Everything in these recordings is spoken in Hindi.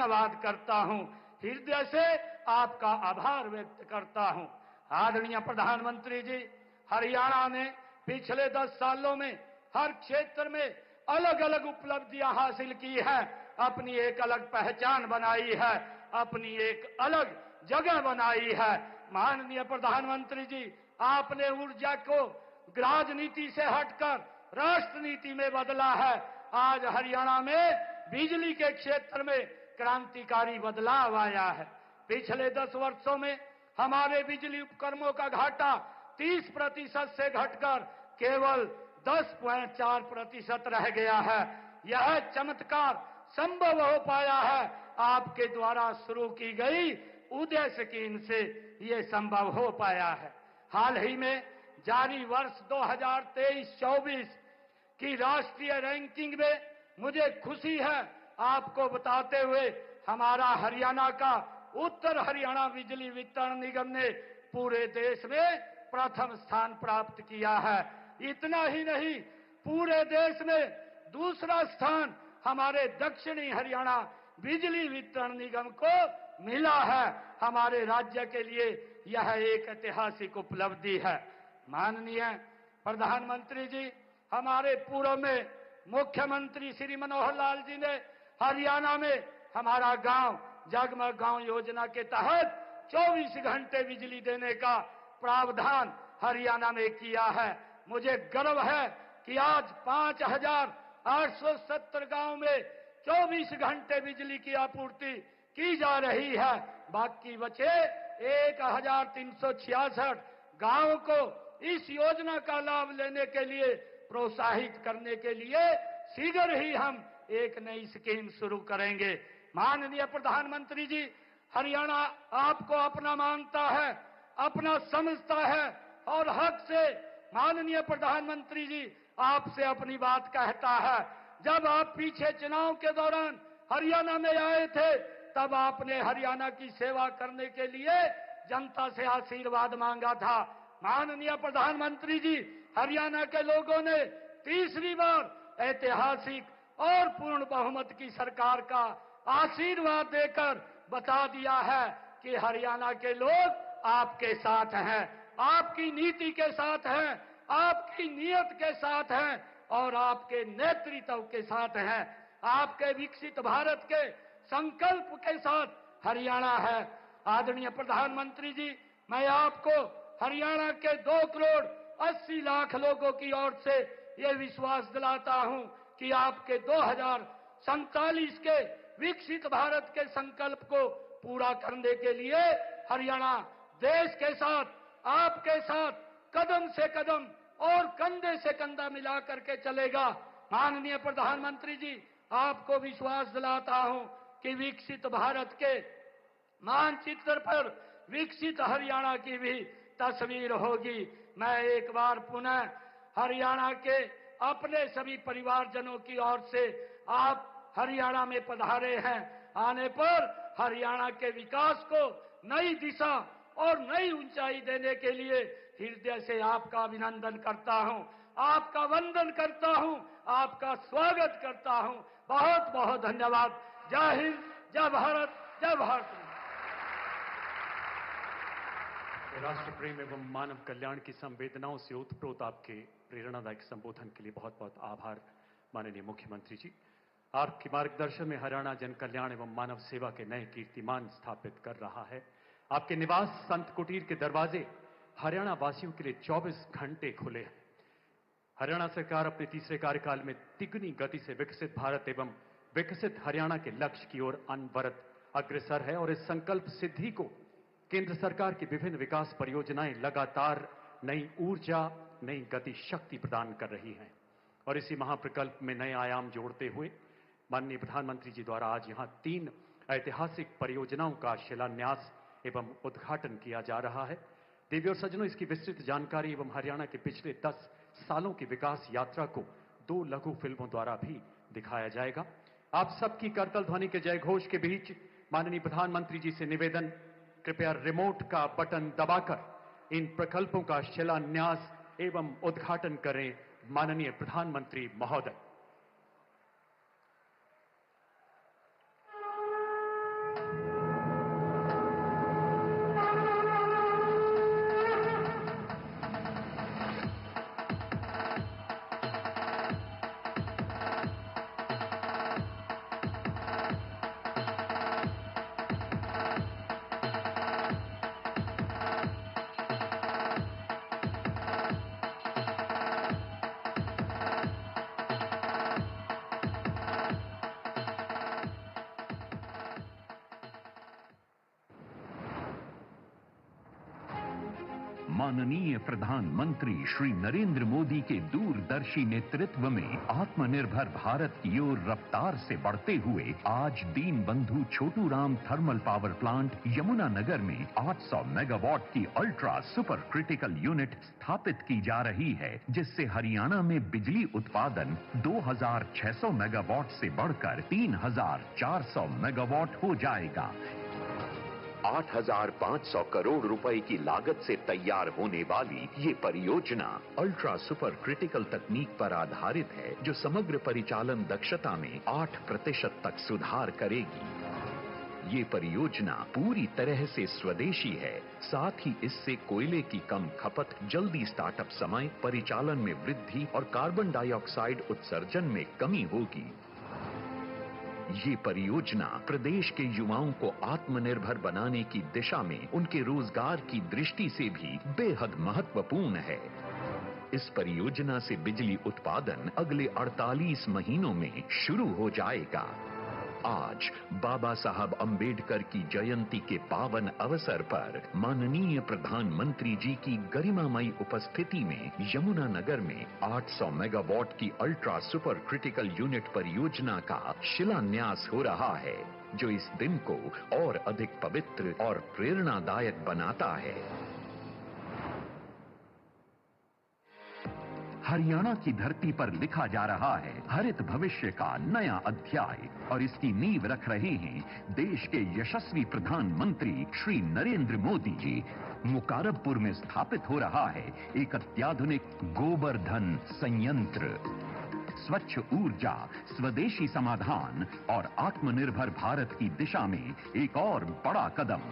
धन्यवाद करता हूं, हृदय से आपका आभार व्यक्त करता हूं। आदरणीय प्रधानमंत्री जी, हरियाणा ने पिछले 10 सालों में हर क्षेत्र में अलग अलग उपलब्धियां हासिल की है, अपनी एक अलग पहचान बनाई है, अपनी एक अलग जगह बनाई है। माननीय प्रधानमंत्री जी, आपने ऊर्जा को राजनीति से हटकर राष्ट्र नीति में बदला है। आज हरियाणा में बिजली के क्षेत्र में क्रांतिकारी बदलाव आया है। पिछले 10 वर्षों में हमारे बिजली उपकरणों का घाटा 30% से घटकर केवल 10.4% रह गया है। यह चमत्कार संभव हो पाया है आपके द्वारा शुरू की गई उदय स्कीम से ये संभव हो पाया है। हाल ही में जारी वर्ष 2023-24 की राष्ट्रीय रैंकिंग में मुझे खुशी है आपको बताते हुए, हमारा हरियाणा का उत्तर हरियाणा बिजली वितरण निगम ने पूरे देश में प्रथम स्थान प्राप्त किया है। इतना ही नहीं, पूरे देश में दूसरा स्थान हमारे दक्षिणी हरियाणा बिजली वितरण निगम को मिला है। हमारे राज्य के लिए यह एक ऐतिहासिक उपलब्धि है। माननीय प्रधानमंत्री जी, हमारे पूर्व में मुख्यमंत्री श्री मनोहर लाल जी ने हरियाणा में हमारा गांव जगमग गांव योजना के तहत 24 घंटे बिजली देने का प्रावधान हरियाणा में किया है। मुझे गर्व है कि आज 5,870 गांव में 24 घंटे बिजली की आपूर्ति की जा रही है। बाकी बचे 1,366 गांवों को इस योजना का लाभ लेने के लिए प्रोत्साहित करने के लिए शीघ्र ही हम एक नई स्कीम शुरू करेंगे। माननीय प्रधानमंत्री जी, हरियाणा आपको अपना मानता है, अपना समझता है और हक से माननीय प्रधानमंत्री जी आपसे अपनी बात कहता है। जब आप पीछे चुनाव के दौरान हरियाणा में आए थे, तब आपने हरियाणा की सेवा करने के लिए जनता से आशीर्वाद मांगा था। माननीय प्रधानमंत्री जी, हरियाणा के लोगों ने तीसरी बार ऐतिहासिक और पूर्ण बहुमत की सरकार का आशीर्वाद देकर बता दिया है कि हरियाणा के लोग आपके साथ हैं, आपकी नीति के साथ हैं, आपकी नीयत के साथ हैं और आपके नेतृत्व के साथ हैं। आपके विकसित भारत के संकल्प के साथ हरियाणा है। आदरणीय प्रधानमंत्री जी, मैं आपको हरियाणा के 2,80,00,000 लोगों की ओर से ये विश्वास दिलाता हूं कि आपके 2047 के विकसित भारत के संकल्प को पूरा करने के लिए हरियाणा देश के साथ, आपके साथ कदम से कदम और कंधे से कंधा मिला करके चलेगा। माननीय प्रधानमंत्री जी, आपको विश्वास दिलाता हूं कि विकसित भारत के मानचित्र पर विकसित हरियाणा की भी तस्वीर होगी। मैं एक बार पुनः हरियाणा के अपने सभी परिवारजनों की ओर से आप हरियाणा में पधारे हैं, आने पर हरियाणा के विकास को नई दिशा और नई ऊंचाई देने के लिए हृदय से आपका अभिनंदन करता हूं, आपका वंदन करता हूं, आपका स्वागत करता हूं। बहुत बहुत धन्यवाद। जय हिंद, जय भारत, जय भारत। राष्ट्र प्रेम एवं मानव कल्याण की संवेदनाओं से ओतप्रोत आपके प्रेरणादायक संबोधन के लिए बहुत बहुत आभार माननीय मुख्यमंत्री जी। आपके मार्गदर्शन में हरियाणा जन कल्याण एवं मानव सेवा के नए कीर्तिमान स्थापित कर रहा है। आपके निवास संत कुटीर के दरवाजे हरियाणा वासियों के लिए 24 घंटे खुले हैं। हरियाणा सरकार अपने तीसरे कार्यकाल में तिगुनी गति से विकसित भारत एवं विकसित हरियाणा के लक्ष्य की ओर अनवरत अग्रसर है और इस संकल्प सिद्धि को केंद्र सरकार की विभिन्न विकास परियोजनाएं लगातार नई ऊर्जा, नई गति शक्ति प्रदान कर रही हैं और इसी महाप्रकल्प में नए आयाम जोड़ते हुए माननीय प्रधानमंत्री जी द्वारा आज यहां 3 ऐतिहासिक परियोजनाओं का शिलान्यास एवं उद्घाटन किया जा रहा है। देवी और सज्जनों, इसकी विस्तृत जानकारी एवं हरियाणा के पिछले 10 सालों की विकास यात्रा को 2 लघु फिल्मों द्वारा भी दिखाया जाएगा। आप सबकी करतल ध्वनि के जय घोष के बीच माननीय प्रधानमंत्री जी से निवेदन, कृपया रिमोट का बटन दबाकर इन प्रकल्पों का शिलान्यास एवं उद्घाटन करें। माननीय प्रधानमंत्री महोदय। माननीय प्रधानमंत्री श्री नरेंद्र मोदी के दूरदर्शी नेतृत्व में आत्मनिर्भर भारत की ओर रफ्तार से बढ़ते हुए आज Deen Bandhu Chhotu Ram thermal power plant Yamunanagar में 800 मेगावाट की अल्ट्रा सुपर क्रिटिकल यूनिट स्थापित की जा रही है, जिससे हरियाणा में बिजली उत्पादन 2600 मेगावाट से बढ़कर 3400 मेगावाट हो जाएगा। 8,500 करोड़ रुपए की लागत से तैयार होने वाली ये परियोजना अल्ट्रा सुपर क्रिटिकल तकनीक पर आधारित है, जो समग्र परिचालन दक्षता में 8% तक सुधार करेगी। ये परियोजना पूरी तरह से स्वदेशी है, साथ ही इससे कोयले की कम खपत, जल्दी स्टार्टअप समय, परिचालन में वृद्धि और कार्बन डाइऑक्साइड उत्सर्जन में कमी होगी। ये परियोजना प्रदेश के युवाओं को आत्मनिर्भर बनाने की दिशा में उनके रोजगार की दृष्टि से भी बेहद महत्वपूर्ण है। इस परियोजना से बिजली उत्पादन अगले 48 महीनों में शुरू हो जाएगा। आज बाबा साहब अंबेडकर की जयंती के पावन अवसर पर माननीय प्रधानमंत्री जी की गरिमामयी उपस्थिति में यमुनानगर में 800 मेगावाट की अल्ट्रा सुपर क्रिटिकल यूनिट परियोजना का शिलान्यास हो रहा है, जो इस दिन को और अधिक पवित्र और प्रेरणादायक बनाता है। हरियाणा की धरती पर लिखा जा रहा है हरित भविष्य का नया अध्याय, और इसकी नींव रख रहे हैं देश के यशस्वी प्रधानमंत्री श्री नरेंद्र मोदी जी। मुकारबपुर में स्थापित हो रहा है एक अत्याधुनिक गोबर्धन संयंत्र। स्वच्छ ऊर्जा, स्वदेशी समाधान और आत्मनिर्भर भारत की दिशा में एक और बड़ा कदम।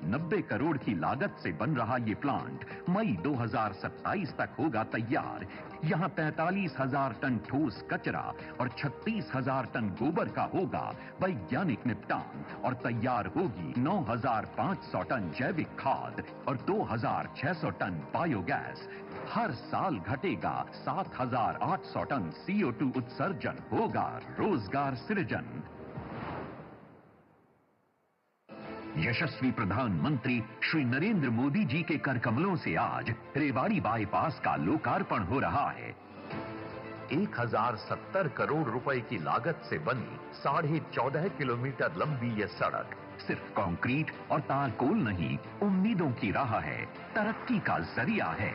90 करोड़ की लागत से बन रहा ये प्लांट मई 2027 तक होगा तैयार। यहाँ 45,000 टन ठोस कचरा और 36,000 टन गोबर का होगा वैज्ञानिक निपटान, और तैयार होगी 9,500 टन जैविक खाद और 2,600 टन बायोगैस। हर साल घटेगा 7,800 टन CO2 उत्सर्जन, होगा रोजगार सृजन। यशस्वी प्रधानमंत्री श्री नरेंद्र मोदी जी के करकमलों से आज रेवाड़ी बाईपास का लोकार्पण हो रहा है। 1,070 करोड़ रुपए की लागत से बनी 14.5 किलोमीटर लंबी यह सड़क सिर्फ कंक्रीट और तारकोल नहीं, उम्मीदों की राह है, तरक्की का जरिया है।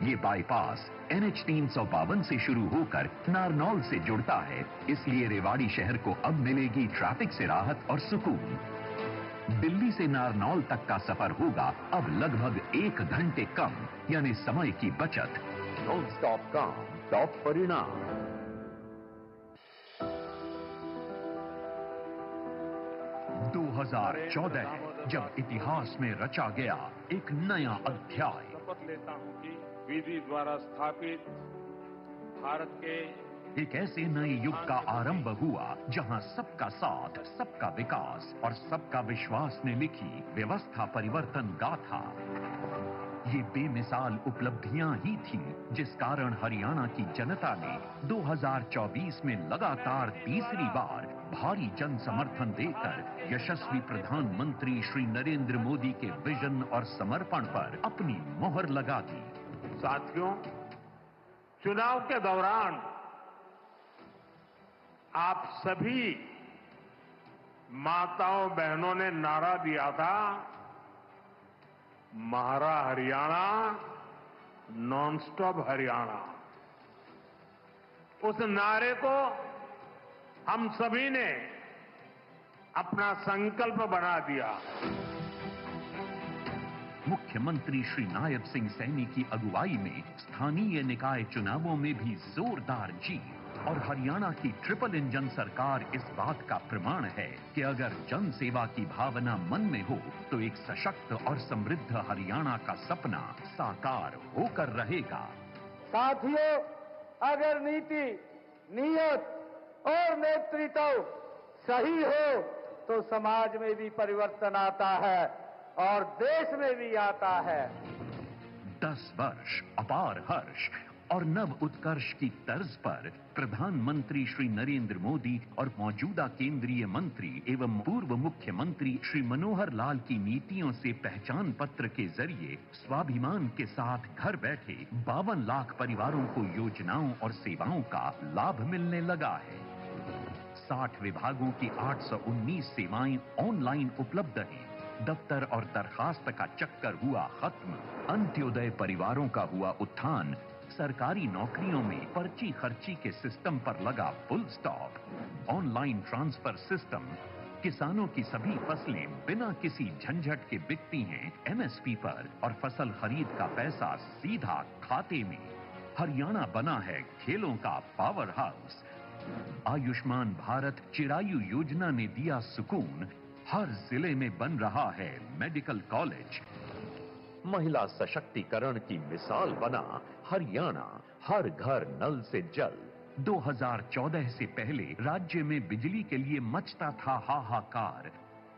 ये बाईपास NH 352 से शुरू होकर नारनौल से जुड़ता है, इसलिए रेवाड़ी शहर को अब मिलेगी ट्रैफिक से राहत और सुकून। दिल्ली से नारनौल तक का सफर होगा अब लगभग 1 घंटे कम, यानी समय की बचत। नॉन स्टॉप काम, टॉप परिणाम। 2014 जब इतिहास में रचा गया एक नया अध्याय। शपथ लेता हूं कि विधि द्वारा स्थापित भारत के एक ऐसे नए युग का आरंभ हुआ जहां सबका साथ, सबका विकास और सबका विश्वास ने लिखी व्यवस्था परिवर्तन गाथा। ये बेमिसाल उपलब्धियां ही थी जिस कारण हरियाणा की जनता ने 2024 में लगातार तीसरी बार भारी जन समर्थन देकर यशस्वी प्रधानमंत्री श्री नरेंद्र मोदी के विजन और समर्पण पर अपनी मोहर लगा दी। साथियों, चुनाव के दौरान आप सभी माताओं बहनों ने नारा दिया था, महारा हरियाणा, नॉनस्टॉप हरियाणा। उस नारे को हम सभी ने अपना संकल्प बना दिया। मुख्यमंत्री श्री नायब सिंह सैनी की अगुवाई में स्थानीय निकाय चुनावों में भी जोरदार जीत, और हरियाणा की ट्रिपल इंजन सरकार इस बात का प्रमाण है कि अगर जन सेवा की भावना मन में हो तो एक सशक्त और समृद्ध हरियाणा का सपना साकार होकर रहेगा। साथियों, अगर नीति, नीयत और नेतृत्व सही हो तो समाज में भी परिवर्तन आता है और देश में भी आता है। 10 वर्ष अपार हर्ष और नव उत्कर्ष की तर्ज पर प्रधानमंत्री श्री नरेंद्र मोदी और मौजूदा केंद्रीय मंत्री एवं पूर्व मुख्यमंत्री श्री मनोहर लाल की नीतियों से पहचान पत्र के जरिए स्वाभिमान के साथ घर बैठे 52 लाख परिवारों को योजनाओं और सेवाओं का लाभ मिलने लगा है। 60 विभागों की 819 सेवाएं ऑनलाइन उपलब्ध हैं। दफ्तर और दरखास्त का चक्कर हुआ खत्म। अंत्योदय परिवारों का हुआ उत्थान। सरकारी नौकरियों में पर्ची खर्ची के सिस्टम पर लगा full stop. Online transfer system. किसानों की सभी फसलें बिना किसी झंझट के बिकती हैं एमएसपी पर और फसल खरीद का पैसा सीधा खाते में। हरियाणा बना है खेलों का पावर हाउस। आयुष्मान भारत चिरायु योजना ने दिया सुकून। हर जिले में बन रहा है मेडिकल कॉलेज। महिला सशक्तिकरण की मिसाल बना हरियाणा। हर घर नल से जल। 2014 से पहले राज्य में बिजली के लिए मचता था हाहाकार।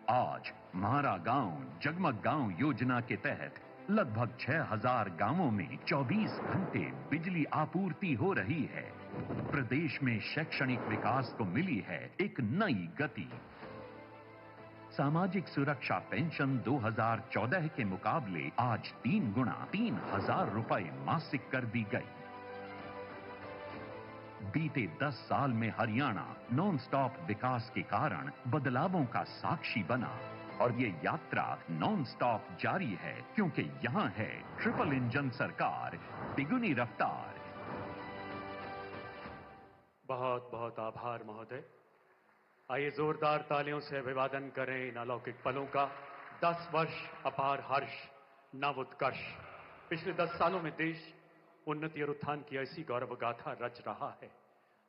आज म्हारा गांव जगमग गांव योजना के तहत लगभग 6000 गांवों में 24 घंटे बिजली आपूर्ति हो रही है। प्रदेश में शैक्षणिक विकास को मिली है एक नई गति। सामाजिक सुरक्षा पेंशन 2014 के मुकाबले आज 3 गुना 3000 रुपए मासिक कर दी गई। बीते 10 साल में हरियाणा नॉन स्टॉप विकास के कारण बदलावों का साक्षी बना और ये यात्रा नॉन स्टॉप जारी है क्योंकि यहाँ है ट्रिपल इंजन सरकार, तिगुनी रफ्तार। बहुत बहुत आभार महोदय। आइए जोरदार तालियों से अभिवादन करें इन अलौकिक पलों का। 10 वर्ष अपार हर्ष, नव उत्कर्ष। पिछले 10 सालों में देश उन्नति और उत्थान की ऐसी गौरव गाथा रच रहा है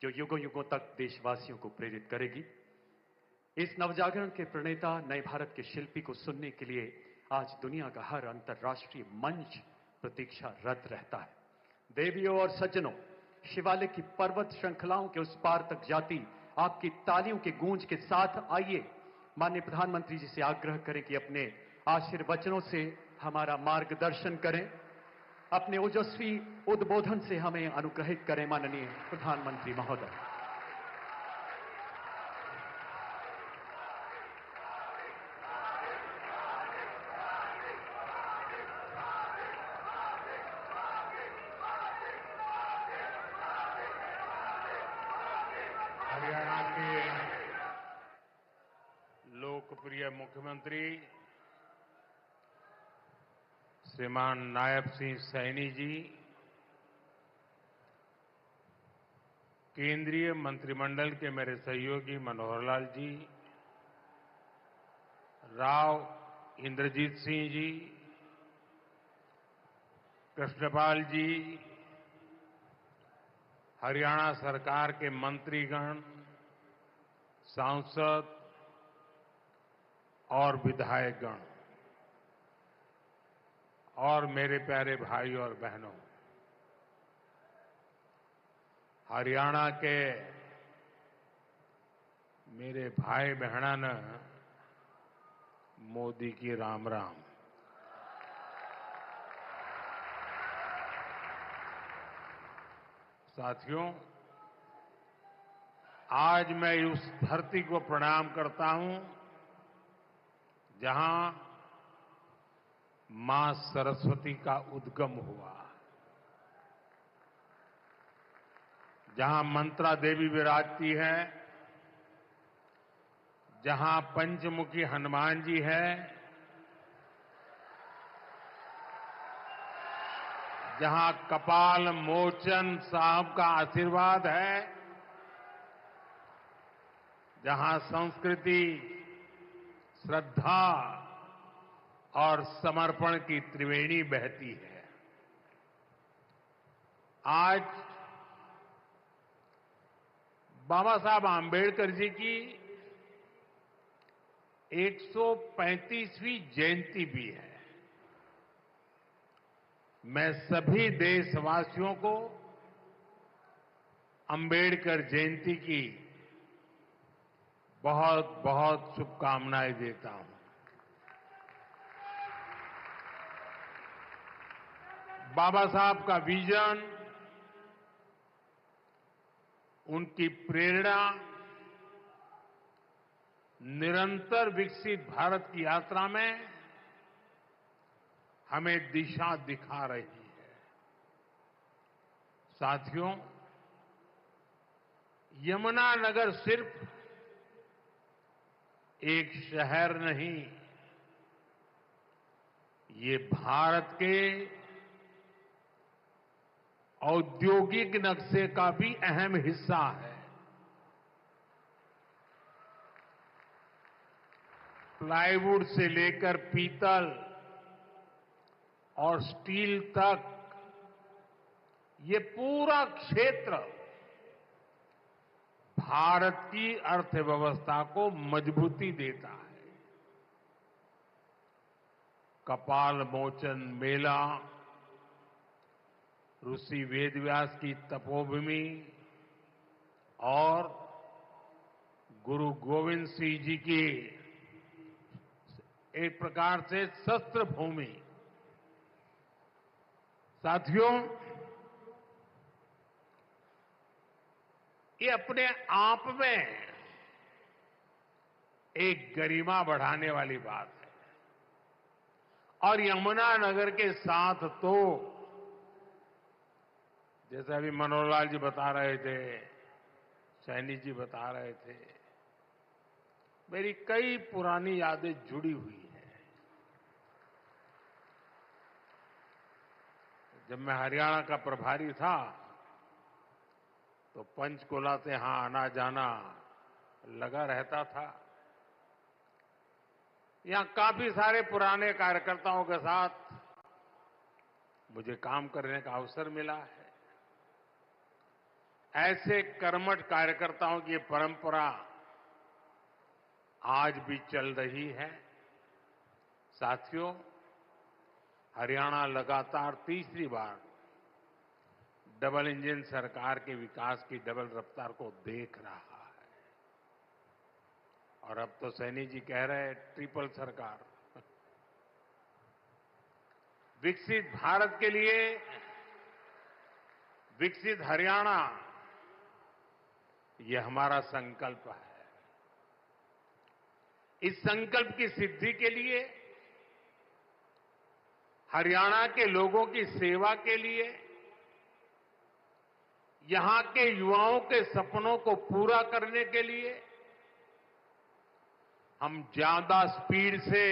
जो युगों युगों तक देशवासियों को प्रेरित करेगी। इस नवजागरण के प्रणेता नए भारत के शिल्पी को सुनने के लिए आज दुनिया का हर अंतर्राष्ट्रीय मंच प्रतीक्षारत रहता है। देवियों और सज्जनों, शिवालिक की पर्वत श्रृंखलाओं के उस पार तक जाती आपकी तालियों के गूंज के साथ आइए माननीय प्रधानमंत्री जी से आग्रह करें कि अपने आशीर्वचनों से हमारा मार्गदर्शन करें, अपने ओजस्वी उद्बोधन से हमें अनुग्रहित करें। माननीय प्रधानमंत्री महोदय। हरियाणा के लोकप्रिय मुख्यमंत्री श्रीमान नायब सिंह सैनी जी, केंद्रीय मंत्रिमंडल के मेरे सहयोगी मनोहर लाल जी, राव इंद्रजीत सिंह जी, कृष्णपाल जी, हरियाणा सरकार के मंत्रीगण, सांसद और विधायकगण और मेरे प्यारे भाई और बहनों, हरियाणा के मेरे भाई बहनन मोदी की राम राम। साथियों, आज मैं उस धरती को प्रणाम करता हूं जहां मां सरस्वती का उद्गम हुआ, जहां मंत्रा देवी विराजती है, जहां पंचमुखी हनुमान जी है, जहां कपाल मोचन साहब का आशीर्वाद है, जहां संस्कृति, श्रद्धा और समर्पण की त्रिवेणी बहती है। आज बाबा साहब आंबेडकर जी की 135वीं जयंती भी है। मैं सभी देशवासियों को अंबेडकर जयंती की बहुत बहुत शुभकामनाएं देता हूं। बाबा साहब का विजन उनकी प्रेरणा निरंतर विकसित भारत की यात्रा में हमें दिशा दिखा रही है। साथियों, यमुनानगर सिर्फ एक शहर नहीं, ये भारत के औद्योगिक नक्शे का भी अहम हिस्सा है। प्लाईवुड से लेकर पीतल और स्टील तक ये पूरा क्षेत्र भारत की अर्थव्यवस्था को मजबूती देता है। कपाल मोचन मेला, ऋषि वेदव्यास की तपोभूमि और गुरु गोविंद सिंह जी की एक प्रकार से शस्त्र भूमि। साथियों, ये अपने आप में एक गरिमा बढ़ाने वाली बात है। और यमुनानगर के साथ तो जैसे अभी मनोहर लाल जी बता रहे थे, सैनी जी बता रहे थे, मेरी कई पुरानी यादें जुड़ी हुई हैं। जब मैं हरियाणा का प्रभारी था तो पंचकुला से यहां आना जाना लगा रहता था। यहां काफी सारे पुराने कार्यकर्ताओं के साथ मुझे काम करने का अवसर मिला है। ऐसे कर्मठ कार्यकर्ताओं की परंपरा आज भी चल रही है। साथियों, हरियाणा लगातार तीसरी बार डबल इंजन सरकार के विकास की डबल रफ्तार को देख रहा है। और अब तो सैनी जी कह रहे हैं ट्रिपल सरकार। विकसित भारत के लिए विकसित हरियाणा, ये हमारा संकल्प है। इस संकल्प की सिद्धि के लिए, हरियाणा के लोगों की सेवा के लिए, यहां के युवाओं के सपनों को पूरा करने के लिए हम ज्यादा स्पीड से,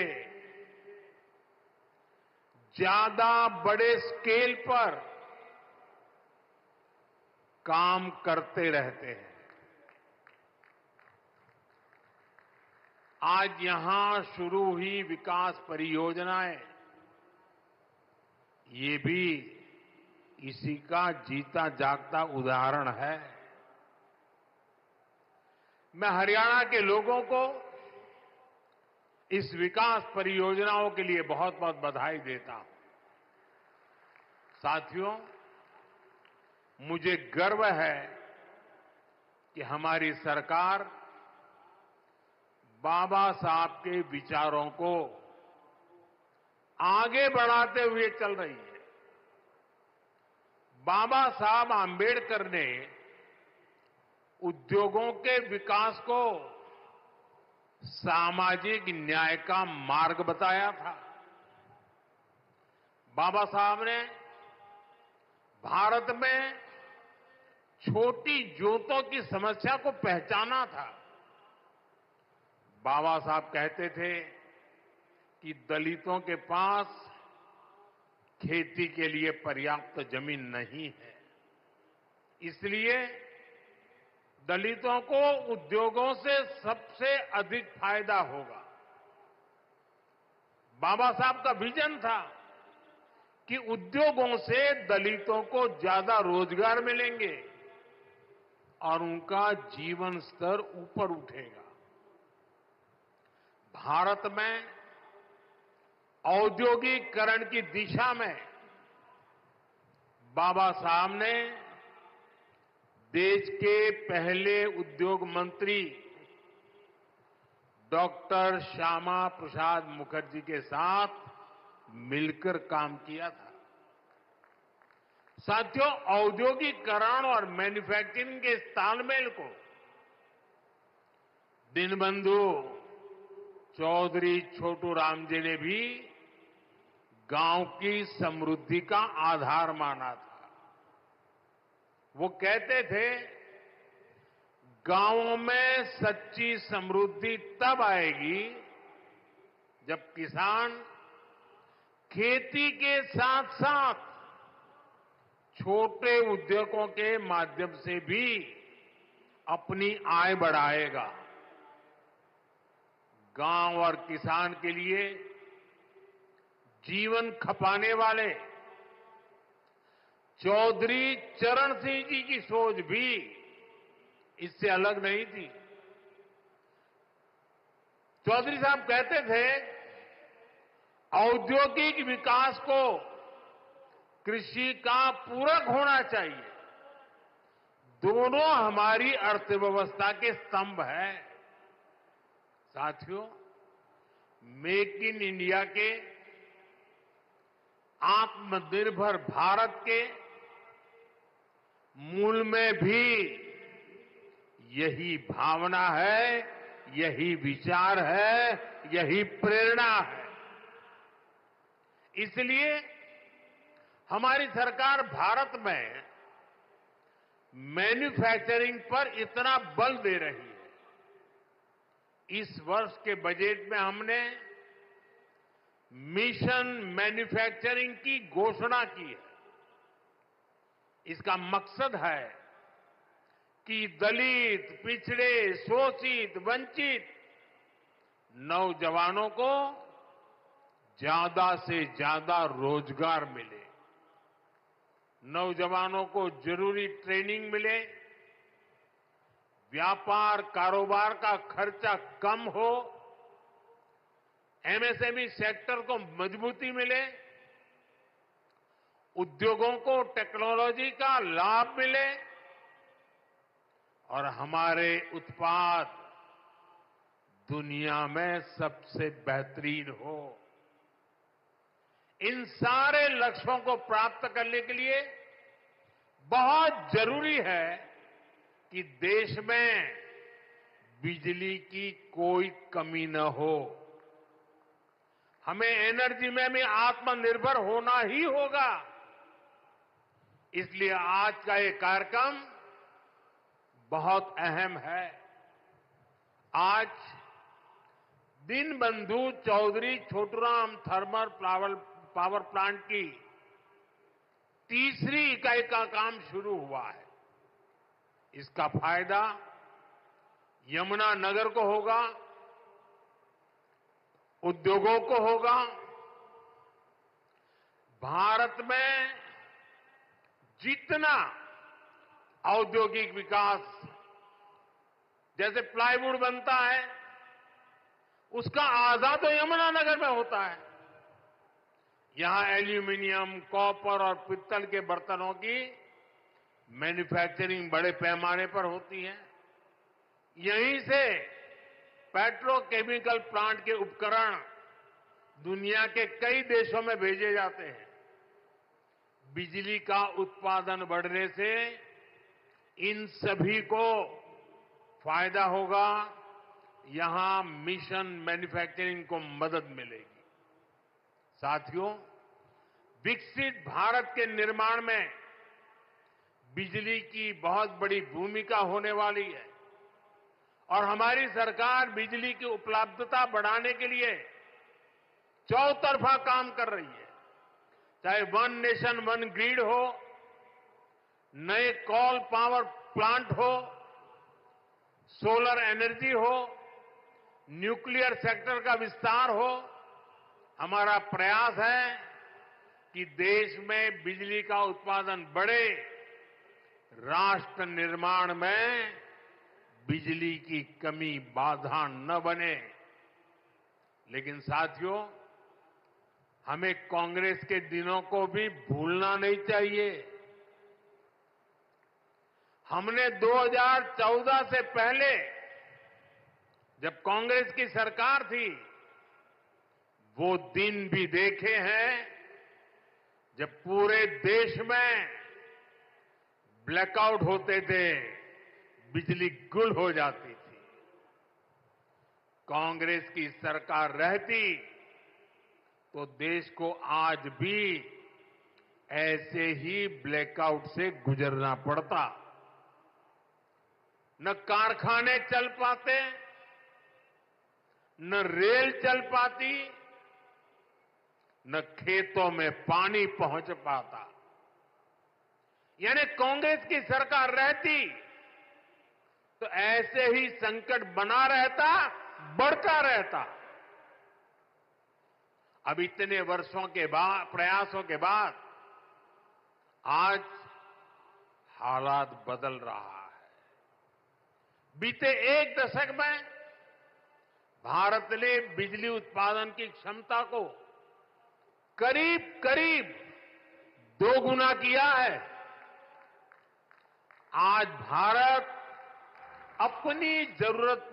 ज्यादा बड़े स्केल पर काम करते रहते हैं। आज यहां शुरू हुई विकास परियोजनाएं, ये भी इसी का जीता जागता उदाहरण है। मैं हरियाणा के लोगों को इस विकास परियोजनाओं के लिए बहुत बहुत बधाई देता हूं। साथियों, मुझे गर्व है कि हमारी सरकार बाबा साहब के विचारों को आगे बढ़ाते हुए चल रही है। बाबा साहब आंबेडकर ने उद्योगों के विकास को सामाजिक न्याय का मार्ग बताया था। बाबा साहब ने भारत में छोटी जोतों की समस्या को पहचाना था। बाबा साहब कहते थे कि दलितों के पास खेती के लिए पर्याप्त जमीन नहीं है, इसलिए दलितों को उद्योगों से सबसे अधिक फायदा होगा। बाबा साहब का विजन था कि उद्योगों से दलितों को ज्यादा रोजगार मिलेंगे और उनका जीवन स्तर ऊपर उठेगा। भारत में औद्योगिकीकरण की दिशा में बाबा साहब ने देश के पहले उद्योग मंत्री डॉक्टर श्यामा प्रसाद मुखर्जी के साथ मिलकर काम किया था। साथियों, औद्योगिकरण और मैन्युफैक्चरिंग के इस तालमेल को दीनबंधु चौधरी छोटू राम जी ने भी गांव की समृद्धि का आधार माना था। वो कहते थे, गांवों में सच्ची समृद्धि तब आएगी जब किसान खेती के साथ साथ छोटे उद्योगों के माध्यम से भी अपनी आय बढ़ाएगा। गांव और किसान के लिए जीवन खपाने वाले चौधरी चरण सिंह जी की सोच भी इससे अलग नहीं थी। चौधरी साहब कहते थे, औद्योगिक विकास को कृषि का पूरक होना चाहिए। दोनों हमारी अर्थव्यवस्था के स्तंभ हैं। साथियों, मेक इन इंडिया के, आत्मनिर्भर भारत के मूल में भी यही भावना है, यही विचार है, यही प्रेरणा है। इसलिए हमारी सरकार भारत में मैन्युफैक्चरिंग पर इतना बल दे रही है। इस वर्ष के बजट में हमने मिशन मैन्युफैक्चरिंग की घोषणा की है। इसका मकसद है कि दलित, पिछड़े, शोषित, वंचित नौजवानों को ज्यादा से ज्यादा रोजगार मिले, नौजवानों को जरूरी ट्रेनिंग मिले, व्यापार कारोबार का खर्चा कम हो, एमएसएमई सेक्टर को मजबूती मिले, उद्योगों को टेक्नोलॉजी का लाभ मिले और हमारे उत्पाद दुनिया में सबसे बेहतरीन हो। इन सारे लक्ष्यों को प्राप्त करने के लिए बहुत जरूरी है कि देश में बिजली की कोई कमी न हो। हमें एनर्जी में भी आत्मनिर्भर होना ही होगा। इसलिए आज का ये कार्यक्रम बहुत अहम है। आज Deenbandhu Chaudhary Chhoturam thermal power plant की तीसरी इकाई का काम शुरू हुआ है। इसका फायदा यमुनानगर को होगा, उद्योगों को होगा। भारत में जितना औद्योगिक विकास, जैसे प्लाईवुड बनता है, उसका आधा तो यमुनानगर में होता है। यहां एल्यूमिनियम, कॉपर और पित्तल के बर्तनों की मैन्युफैक्चरिंग बड़े पैमाने पर होती है। यहीं से पेट्रोकेमिकल प्लांट के उपकरण दुनिया के कई देशों में भेजे जाते हैं। बिजली का उत्पादन बढ़ने से इन सभी को फायदा होगा। यहां मिशन मैन्युफैक्चरिंग को मदद मिलेगी। साथियों, विकसित भारत के निर्माण में बिजली की बहुत बड़ी भूमिका होने वाली है और हमारी सरकार बिजली की उपलब्धता बढ़ाने के लिए चौतरफा काम कर रही है। चाहे वन नेशन वन ग्रिड हो, नए कोल पावर प्लांट हो, सोलर एनर्जी हो, न्यूक्लियर सेक्टर का विस्तार हो, हमारा प्रयास है कि देश में बिजली का उत्पादन बढ़े, राष्ट्र निर्माण में बिजली की कमी बाधा न बने। लेकिन साथियों, हमें कांग्रेस के दिनों को भी भूलना नहीं चाहिए। हमने 2014 से पहले, जब कांग्रेस की सरकार थी, वो दिन भी देखे हैं जब पूरे देश में ब्लैकआउट होते थे, बिजली गुल हो जाती थी। कांग्रेस की सरकार रहती तो देश को आज भी ऐसे ही ब्लैकआउट से गुजरना पड़ता। न कारखाने चल पाते, न रेल चल पाती, न खेतों में पानी पहुंच पाता। यानी कांग्रेस की सरकार रहती तो ऐसे ही संकट बना रहता, बढ़ता रहता। अब इतने वर्षों के बाद, प्रयासों के बाद आज हालात बदल रहा है। बीते एक दशक में भारत ने बिजली उत्पादन की क्षमता को करीब करीब 2 गुना किया है। आज भारत अपनी जरूरत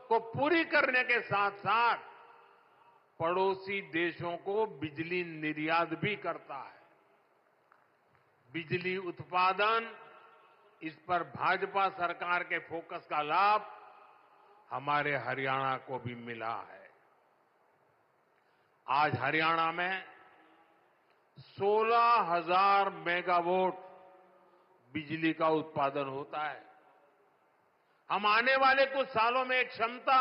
को पूरी करने के साथ साथ पड़ोसी देशों को बिजली निर्यात भी करता है। बिजली उत्पादन, इस पर भाजपा सरकार के फोकस का लाभ हमारे हरियाणा को भी मिला है। आज हरियाणा में 16,000 मेगावाट बिजली का उत्पादन होता है। हम आने वाले कुछ सालों में एक क्षमता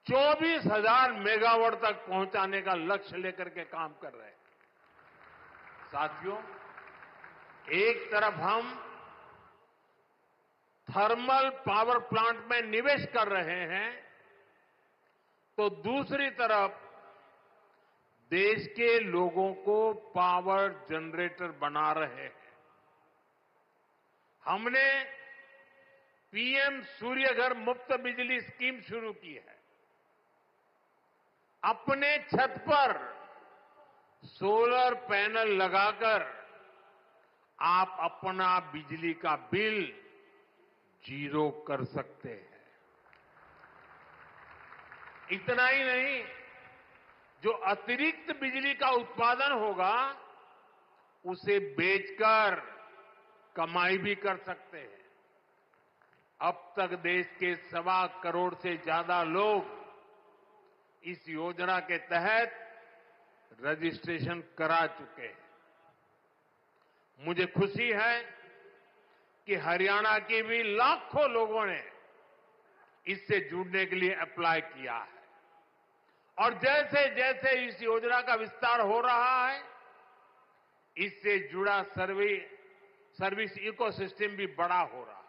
24,000 मेगावाट तक पहुंचाने का लक्ष्य लेकर के काम कर रहे हैं। साथियों, एक तरफ हम थर्मल पावर प्लांट में निवेश कर रहे हैं, तो दूसरी तरफ देश के लोगों को पावर जनरेटर बना रहे हैं। हमने पीएम सूर्यघर मुफ्त बिजली स्कीम शुरू की है। अपने छत पर सोलर पैनल लगाकर आप अपना बिजली का बिल 0 कर सकते हैं। इतना ही नहीं, जो अतिरिक्त बिजली का उत्पादन होगा उसे बेचकर कमाई भी कर सकते हैं। अब तक देश के 1.25 करोड़ से ज्यादा लोग इस योजना के तहत रजिस्ट्रेशन करा चुके हैं। मुझे खुशी है कि हरियाणा के भी लाखों लोगों ने इससे जुड़ने के लिए अप्लाई किया है। और जैसे जैसे इस योजना का विस्तार हो रहा है, इससे जुड़ा सर्विस इकोसिस्टम भी बड़ा हो रहा है।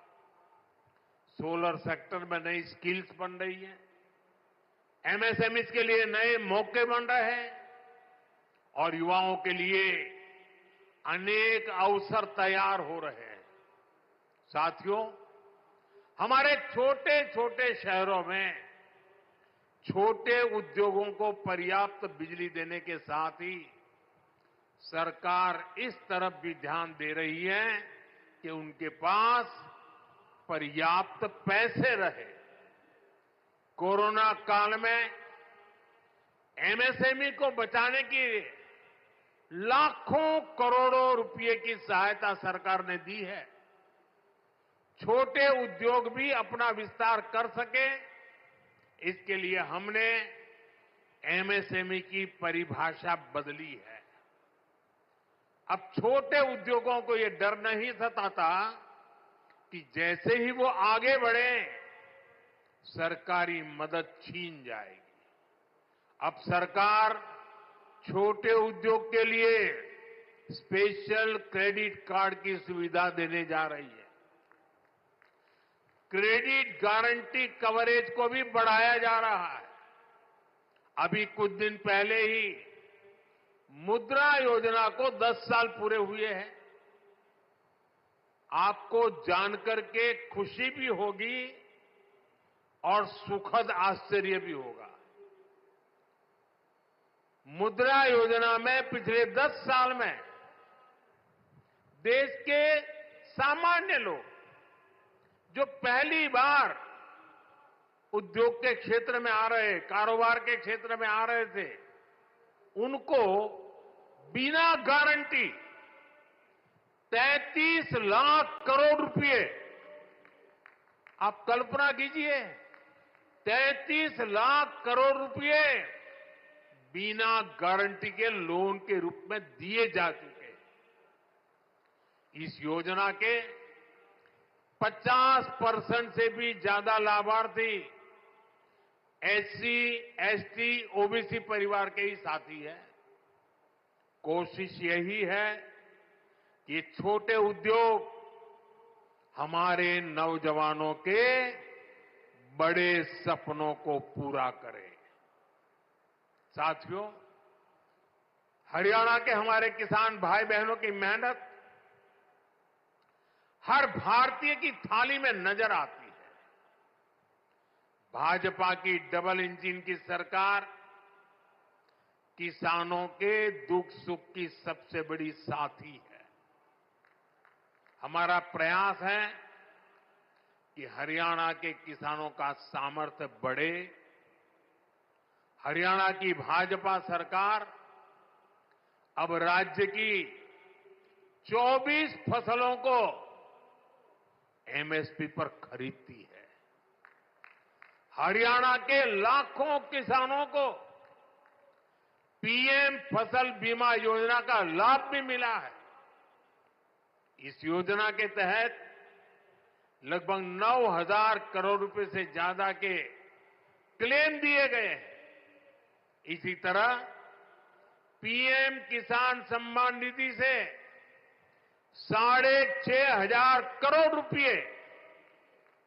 सोलर सेक्टर में नई स्किल्स बन रही है, एमएसएमईज के लिए नए मौके बन रहे हैं और युवाओं के लिए अनेक अवसर तैयार हो रहे हैं। साथियों, हमारे छोटे छोटे शहरों में छोटे उद्योगों को पर्याप्त बिजली देने के साथ ही सरकार इस तरफ भी ध्यान दे रही है कि उनके पास पर्याप्त पैसे रहे। कोरोना काल में एमएसएमई को बचाने की लाखों करोड़ों रुपए की सहायता सरकार ने दी है। छोटे उद्योग भी अपना विस्तार कर सके, इसके लिए हमने एमएसएमई की परिभाषा बदली है। अब छोटे उद्योगों को ये डर नहीं सताता कि जैसे ही वो आगे बढ़े सरकारी मदद छीन जाएगी। अब सरकार छोटे उद्योग के लिए स्पेशल क्रेडिट कार्ड की सुविधा देने जा रही है। क्रेडिट गारंटी कवरेज को भी बढ़ाया जा रहा है। अभी कुछ दिन पहले ही मुद्रा योजना को 10 साल पूरे हुए हैं। आपको जानकर के खुशी भी होगी और सुखद आश्चर्य भी होगा। मुद्रा योजना में पिछले 10 साल में देश के सामान्य लोग जो पहली बार उद्योग के क्षेत्र में आ रहे, कारोबार के क्षेत्र में आ रहे थे, उनको बिना गारंटी 33 लाख करोड़ रुपए, आप कल्पना कीजिए, 33 लाख करोड़ रुपए बिना गारंटी के लोन के रूप में दिए जा चुके हैं। इस योजना के 50% से भी ज्यादा लाभार्थी एससी, एसटी, ओबीसी परिवार के ही साथी हैं। कोशिश यही है कि छोटे उद्योग हमारे नौजवानों के बड़े सपनों को पूरा करें। साथियों, हरियाणा के हमारे किसान भाई बहनों की मेहनत हर भारतीय की थाली में नजर आती है। भाजपा की डबल इंजन की सरकार किसानों के दुख सुख की सबसे बड़ी साथी है। हमारा प्रयास है कि हरियाणा के किसानों का सामर्थ्य बढ़े। हरियाणा की भाजपा सरकार अब राज्य की 24 फसलों को एमएसपी पर खरीदती है। हरियाणा के लाखों किसानों को पीएम फसल बीमा योजना का लाभ भी मिला है। इस योजना के तहत लगभग 9,000 करोड़ रुपए से ज्यादा के क्लेम दिए गए हैं। इसी तरह पीएम किसान सम्मान निधि से 6,500 करोड़ रुपए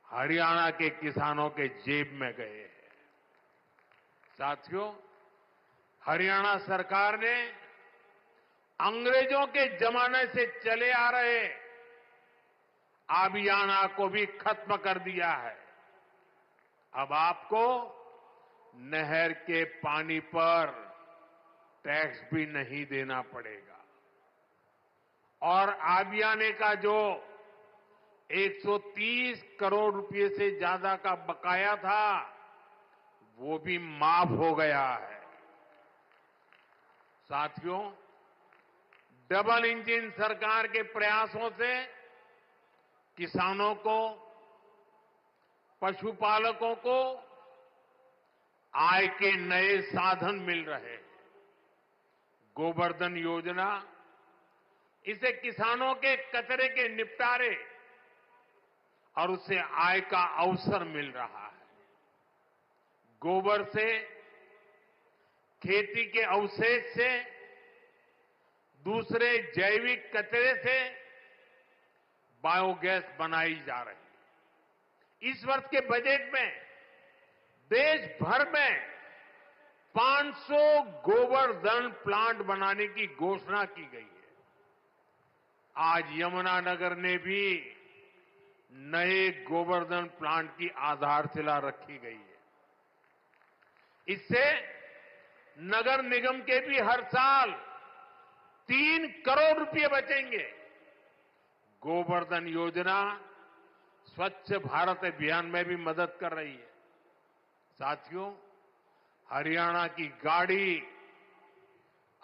हरियाणा के किसानों के जेब में गए हैं। साथियों, हरियाणा सरकार ने अंग्रेजों के जमाने से चले आ रहे आबियाना को भी खत्म कर दिया है। अब आपको नहर के पानी पर टैक्स भी नहीं देना पड़ेगा और आबियाने का जो 130 करोड़ रुपए से ज्यादा का बकाया था वो भी माफ हो गया है। साथियों, डबल इंजन सरकार के प्रयासों से किसानों को, पशुपालकों को आय के नए साधन मिल रहे हैं। गोवर्धन योजना, इसे किसानों के कचरे के निपटारे और उससे आय का अवसर मिल रहा है। गोबर से, खेती के अवशेष से, दूसरे जैविक कचरे से बायोगैस बनाई जा रही है। इस वर्ष के बजट में देश भर में 500 गोवर्धन प्लांट बनाने की घोषणा की गई है। आज यमुनानगर ने भी नए गोवर्धन प्लांट की आधारशिला रखी गई है। इससे नगर निगम के भी हर साल 3 करोड़ रुपए बचेंगे। गोवर्धन योजना स्वच्छ भारत अभियान में भी मदद कर रही है। साथियों, हरियाणा की गाड़ी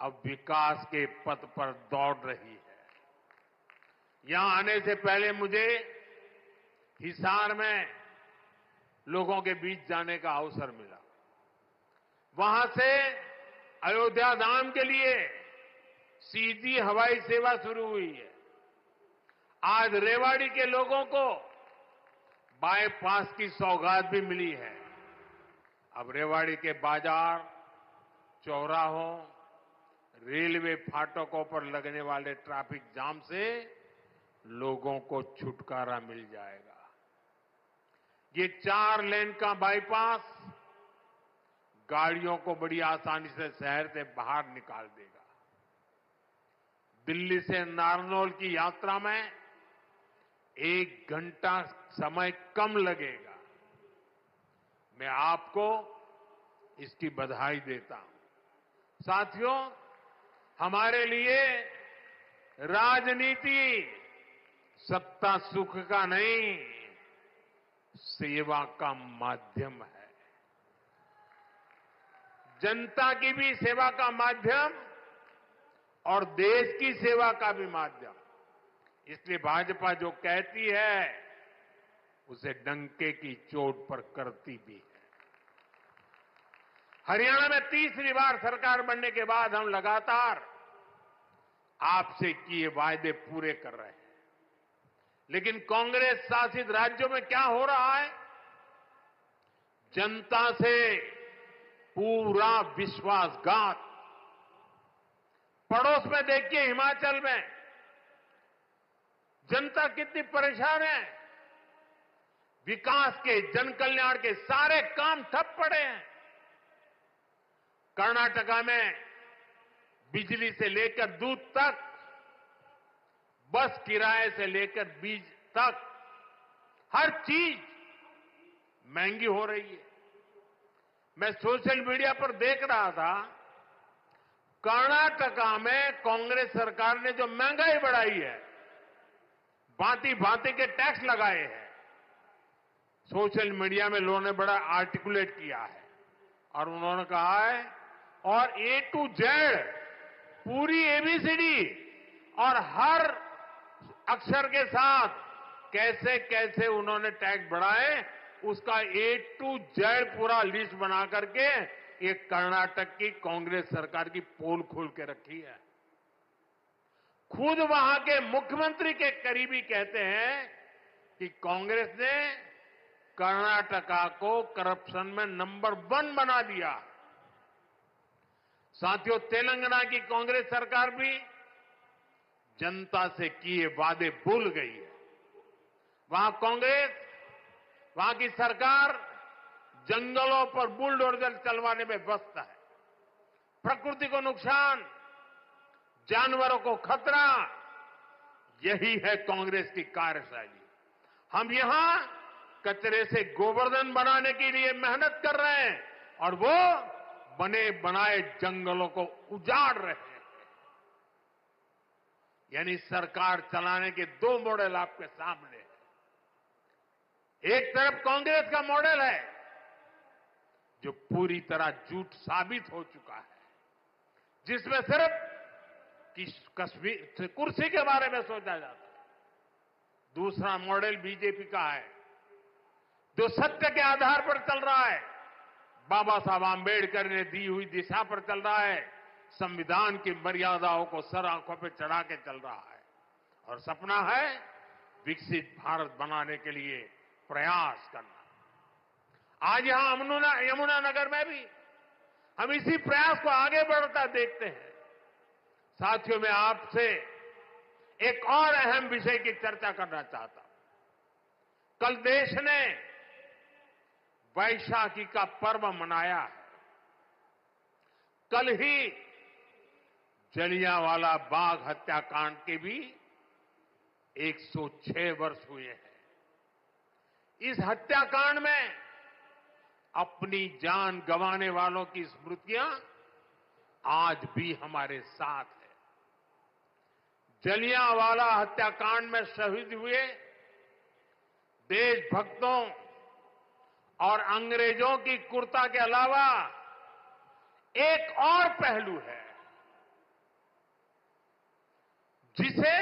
अब विकास के पथ पर दौड़ रही है। यहां आने से पहले मुझे हिसार में लोगों के बीच जाने का अवसर मिला। वहां से अयोध्या धाम के लिए सीधी हवाई सेवा शुरू हुई है। आज रेवाड़ी के लोगों को बाईपास की सौगात भी मिली है। अब रेवाड़ी के बाजार, चौराहों, रेलवे फाटकों पर लगने वाले ट्रैफिक जाम से लोगों को छुटकारा मिल जाएगा। ये 4 लेन का बाईपास गाड़ियों को बड़ी आसानी से शहर से बाहर निकाल देगा। दिल्ली से नारनौल की यात्रा में 1 घंटा समय कम लगेगा। मैं आपको इसकी बधाई देता हूं। साथियों, हमारे लिए राजनीति सत्ता सुख का नहीं, सेवा का माध्यम है। जनता की भी सेवा का माध्यम और देश की सेवा का भी माध्यम। इसलिए भाजपा जो कहती है उसे डंके की चोट पर करती भी है। हरियाणा में तीसरी बार सरकार बनने के बाद हम लगातार आपसे किए वायदे पूरे कर रहे हैं, लेकिन कांग्रेस शासित राज्यों में क्या हो रहा है? जनता से पूरा विश्वासघात। पड़ोस में देखिए, हिमाचल में जनता कितनी परेशान है। विकास के, जन कल्याण के सारे काम ठप पड़े हैं। कर्नाटका में बिजली से लेकर दूध तक, बस किराए से लेकर बीज तक, हर चीज महंगी हो रही है। मैं सोशल मीडिया पर देख रहा था, कर्नाटका में कांग्रेस सरकार ने जो महंगाई बढ़ाई है, भांति भांति के टैक्स लगाए हैं। सोशल मीडिया में लोगों ने बड़ा आर्टिकुलेट किया है और उन्होंने कहा है, और A to Z पूरी ABCD और हर अक्षर के साथ कैसे कैसे उन्होंने टैक्स बढ़ाए, उसका A to Z पूरा लिस्ट बना करके एक कर्नाटक की कांग्रेस सरकार की पोल खोल के रखी है। खुद वहां के मुख्यमंत्री के करीबी कहते हैं कि कांग्रेस ने कर्नाटका को करप्शन में नंबर 1 बना दिया। साथियों, तेलंगाना की कांग्रेस सरकार भी जनता से किए वादे भूल गई है। वहां कांग्रेस, वहां की सरकार जंगलों पर बुलडोजर चलवाने में व्यस्त है। प्रकृति को नुकसान, जानवरों को खतरा, यही है कांग्रेस की कार्यशैली। हम यहां कचरे से गोवर्धन बनाने के लिए मेहनत कर रहे हैं और वो बने बनाए जंगलों को उजाड़ रहे हैं। यानी सरकार चलाने के 2 मॉडल आपके सामने हैं। एक तरफ कांग्रेस का मॉडल है जो पूरी तरह झूठ साबित हो चुका है, जिसमें सिर्फ कश्मीर कुर्सी के बारे में सोचा जाता है। दूसरा मॉडल बीजेपी का है जो सत्य के आधार पर चल रहा है, बाबा साहब आंबेडकर ने दी हुई दिशा पर चल रहा है, संविधान की मर्यादाओं को सर आंखों पर चढ़ा के चल रहा है और सपना है विकसित भारत बनाने के लिए प्रयास करना। आज यहां यमुनानगर में भी हम इसी प्रयास को आगे बढ़ता देखते हैं। साथियों, मैं आपसे एक और अहम विषय की चर्चा करना चाहता हूं। कल देश ने वैशाखी का पर्व मनाया है। कल ही जलियांवाला बाग हत्याकांड के भी 106 वर्ष हुए हैं। इस हत्याकांड में अपनी जान गंवाने वालों की स्मृतियां आज भी हमारे साथ है। जलियांवाला हत्याकांड में शहीद हुए देशभक्तों और अंग्रेजों की क्रूरता के अलावा एक और पहलू है जिसे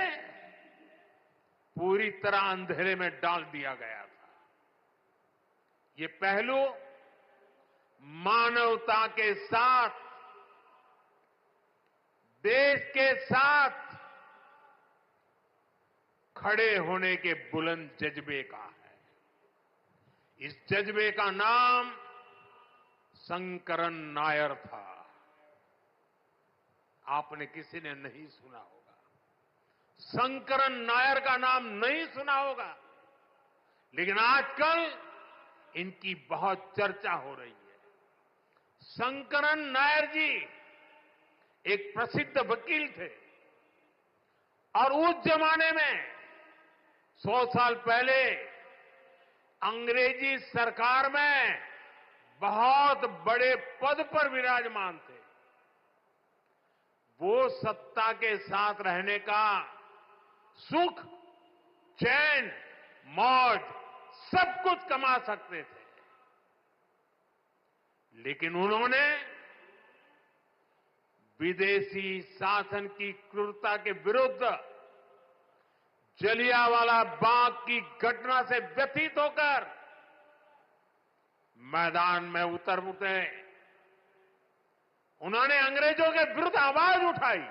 पूरी तरह अंधेरे में डाल दिया गया था। ये पहलू मानवता के साथ, देश के साथ खड़े होने के बुलंद जज्बे का है। इस जज्बे का नाम शंकरन नायर था। आपने किसी ने नहीं सुना होगा, शंकरन नायर का नाम नहीं सुना होगा, लेकिन आजकल इनकी बहुत चर्चा हो रही है। शंकरन नायर जी एक प्रसिद्ध वकील थे और उस जमाने में 100 साल पहले अंग्रेजी सरकार में बहुत बड़े पद पर विराजमान थे। वो सत्ता के साथ रहने का सुख, चैन, मौज सब कुछ कमा सकते थे, लेकिन उन्होंने विदेशी शासन की क्रूरता के विरुद्ध जलियांवाला बाग की घटना से व्यथित होकर मैदान में उतर उठे। उन्होंने अंग्रेजों के विरुद्ध आवाज उठाई।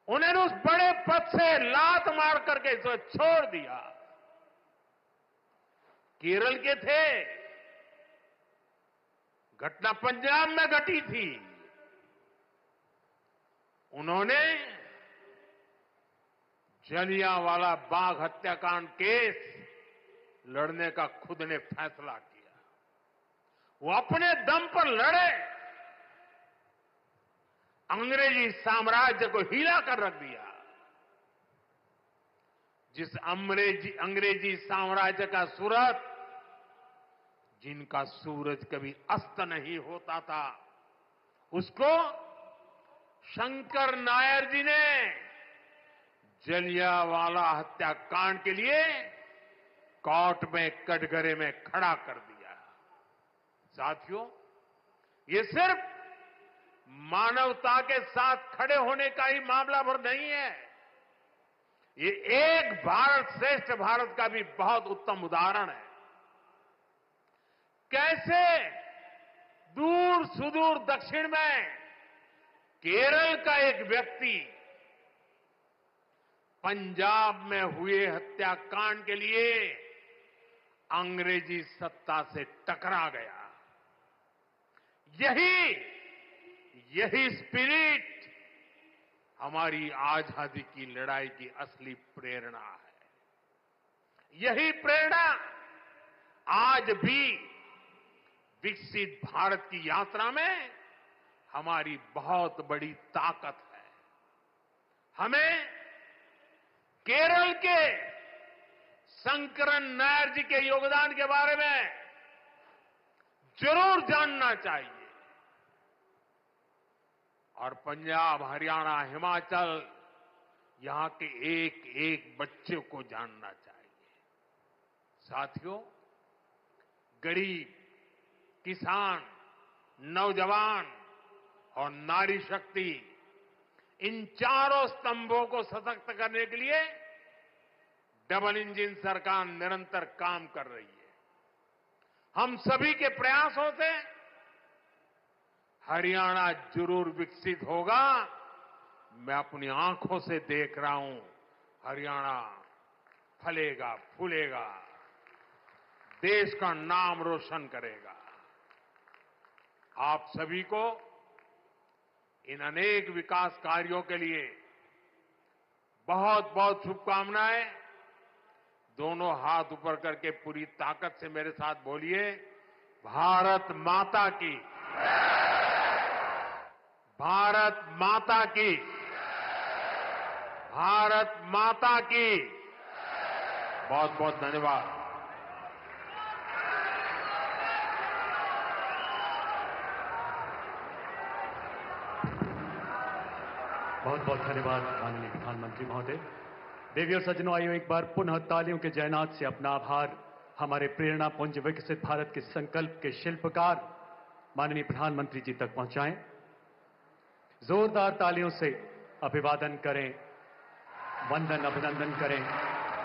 उन्होंने उस बड़े पद से लात मार करके इसे छोड़ दिया। केरल के थे, घटना पंजाब में घटी थी। उन्होंने जलियांवाला बाग हत्याकांड केस लड़ने का खुद ने फैसला किया। वो अपने दम पर लड़े, अंग्रेजी साम्राज्य को हिला कर रख दिया। जिस अंग्रेजी साम्राज्य का सूरज, जिनका सूरज कभी अस्त नहीं होता था, उसको शंकर नायर जी ने जलियांवाला हत्याकांड के लिए कोर्ट में कटघरे में खड़ा कर दिया। साथियों, ये सिर्फ मानवता के साथ खड़े होने का ही मामला भर नहीं है, ये एक भारत श्रेष्ठ भारत का भी बहुत उत्तम उदाहरण है। कैसे दूर सुदूर दक्षिण में केरल का एक व्यक्ति पंजाब में हुए हत्याकांड के लिए अंग्रेजी सत्ता से टकरा गया। यही स्पिरिट हमारी आजादी की लड़ाई की असली प्रेरणा है। यही प्रेरणा आज भी विकसित भारत की यात्रा में हमारी बहुत बड़ी ताकत है। हमें केरल के शंकरन नायर जी के योगदान के बारे में जरूर जानना चाहिए और पंजाब, हरियाणा, हिमाचल, यहां के एक एक बच्चे को जानना चाहिए। साथियों, गरीब, किसान, नौजवान और नारी शक्ति, इन चारों स्तंभों को सशक्त करने के लिए डबल इंजन सरकार निरंतर काम कर रही है। हम सभी के प्रयासों से हरियाणा जरूर विकसित होगा। मैं अपनी आंखों से देख रहा हूं, हरियाणा फलेगा, फूलेगा, देश का नाम रोशन करेगा। आप सभी को इन अनेक विकास कार्यों के लिए बहुत बहुत शुभकामनाएं। दोनों हाथ ऊपर करके पूरी ताकत से मेरे साथ बोलिए, भारत माता की, भारत माता की, भारत माता की। बहुत बहुत धन्यवाद। बहुत बहुत धन्यवाद माननीय प्रधानमंत्री महोदय। देवी और सज्जनों, आइए एक बार पुनः तालियों के जयनाद से अपना आभार हमारे प्रेरणा पुंज विकसित भारत के संकल्प के शिल्पकार माननीय प्रधानमंत्री जी तक पहुंचाएं। जोरदार तालियों से अभिवादन करें, वंदन अभिनंदन करें।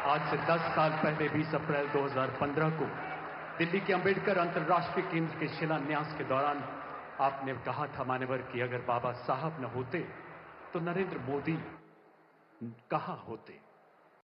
आज से 10 साल पहले 20 अप्रैल 2015 को दिल्ली के अंबेडकर अंतर्राष्ट्रीय केंद्र के शिलान्यास के दौरान आपने कहा था मान्यवर कि अगर बाबा साहब न होते तो नरेंद्र मोदी कहां होते।